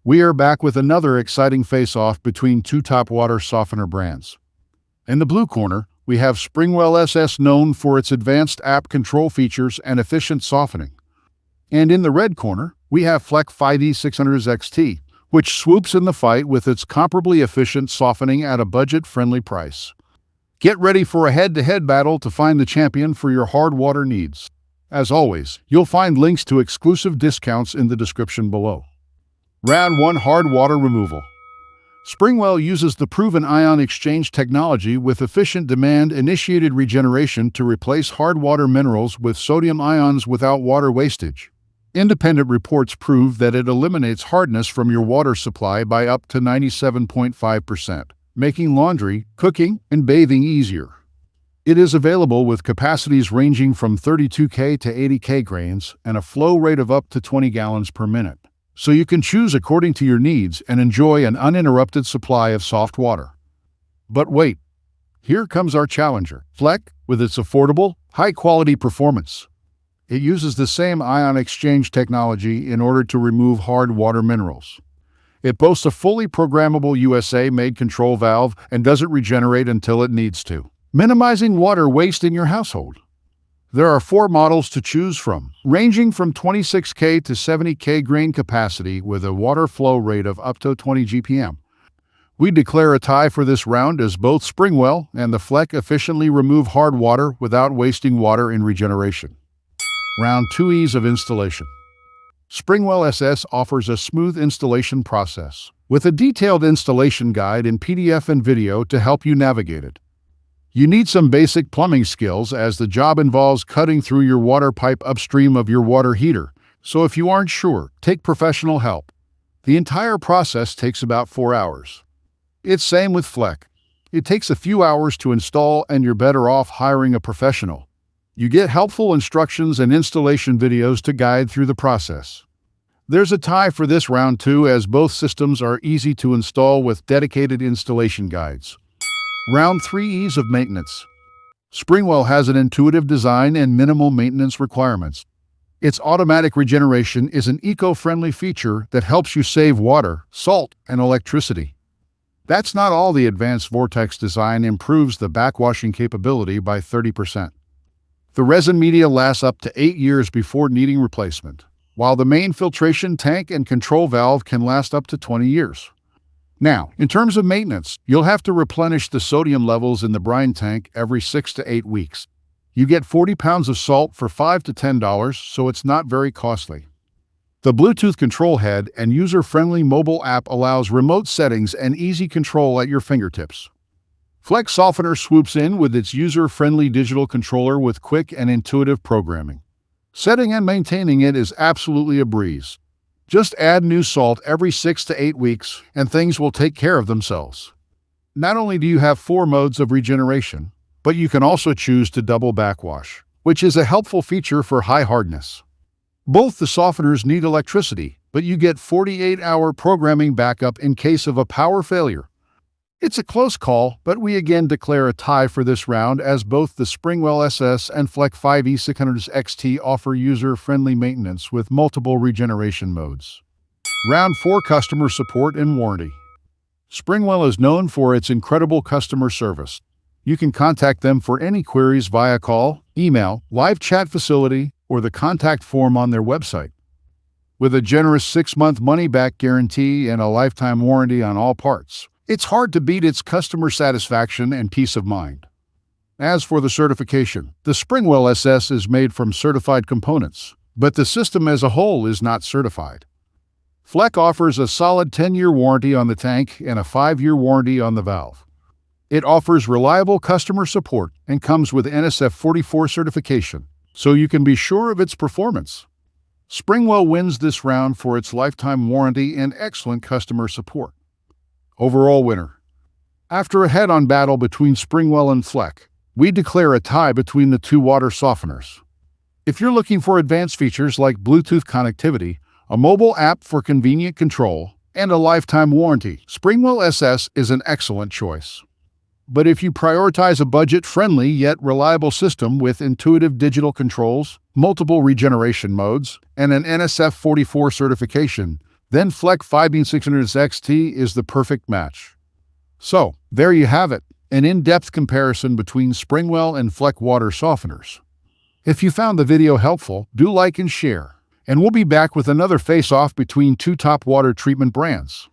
We are back with another exciting face-off between two top water softener brands. In the blue corner, we have Springwell SS, known for its advanced app control features and efficient softening. And in the red corner, we have Fleck 5E600 XT, which swoops in the fight with its comparably efficient softening at a budget-friendly price. Get ready for a head-to-head battle to find the champion for your hard water needs. As always, you'll find links to exclusive discounts in the description below. Round 1: Hard Water Removal. Springwell uses the proven ion exchange technology with efficient demand-initiated regeneration to replace hard water minerals with sodium ions without water wastage. Independent reports prove that it eliminates hardness from your water supply by up to 97.5%, making laundry, cooking, and bathing easier. It is available with capacities ranging from 32K to 80K grains and a flow rate of up to 20 gallons per minute, so you can choose according to your needs and enjoy an uninterrupted supply of soft water. But wait, here comes our challenger, Fleck, with its affordable, high-quality performance. It uses the same ion exchange technology in order to remove hard water minerals. It boasts a fully programmable USA-made control valve and doesn't regenerate until it needs to, minimizing water waste in your household. There are 4 models to choose from, ranging from 26K to 70K grain capacity with a water flow rate of up to 20 GPM. We declare a tie for this round as both Springwell and the Fleck efficiently remove hard water without wasting water in regeneration. Round 2: Ease of installation. Springwell SS offers a smooth installation process, with a detailed installation guide in PDF and video to help you navigate it. You need some basic plumbing skills as the job involves cutting through your water pipe upstream of your water heater, so if you aren't sure, take professional help. The entire process takes about 4 hours. It's same with Fleck. It takes a few hours to install and you're better off hiring a professional. You get helpful instructions and installation videos to guide through the process. There's a tie for this round too, as both systems are easy to install with dedicated installation guides. Round 3: Ease of maintenance. Springwell has an intuitive design and minimal maintenance requirements. Its automatic regeneration is an eco-friendly feature that helps you save water, salt, and electricity. That's not all. The advanced vortex design improves the backwashing capability by 30%. The resin media lasts up to 8 years before needing replacement, while the main filtration tank and control valve can last up to 20 years. Now, in terms of maintenance, you'll have to replenish the sodium levels in the brine tank every 6 to 8 weeks. You get 40 pounds of salt for $5 to $10, so it's not very costly. The Bluetooth control head and user-friendly mobile app allows remote settings and easy control at your fingertips. Fleck Softener swoops in with its user-friendly digital controller with quick and intuitive programming. Setting and maintaining it is absolutely a breeze. Just add new salt every 6 to 8 weeks, and things will take care of themselves. Not only do you have 4 modes of regeneration, but you can also choose to double backwash, which is a helpful feature for high hardness. Both the softeners need electricity, but you get 48-hour programming backup in case of a power failure. It's a close call, but we again declare a tie for this round as both the Springwell SS and Fleck 5E600 XT offer user-friendly maintenance with multiple regeneration modes. Round 4: Customer Support and Warranty. Springwell is known for its incredible customer service. You can contact them for any queries via call, email, live chat facility, or the contact form on their website. With a generous 6-month money-back guarantee and a lifetime warranty on all parts, it's hard to beat its customer satisfaction and peace of mind. As for the certification, the Springwell SS is made from certified components, but the system as a whole is not certified. Fleck offers a solid 10-year warranty on the tank and a 5-year warranty on the valve. It offers reliable customer support and comes with NSF 44 certification, so you can be sure of its performance. Springwell wins this round for its lifetime warranty and excellent customer support. Overall winner. After a head-on battle between Springwell and Fleck, we declare a tie between the two water softeners. If you're looking for advanced features like Bluetooth connectivity, a mobile app for convenient control, and a lifetime warranty, Springwell SS is an excellent choice. But if you prioritize a budget-friendly yet reliable system with intuitive digital controls, multiple regeneration modes, and an NSF 44 certification, Then Fleck 5B600 XT is the perfect match. So, there you have it, an in-depth comparison between Springwell and Fleck water softeners. If you found the video helpful, do like and share. And we'll be back with another face-off between two top water treatment brands.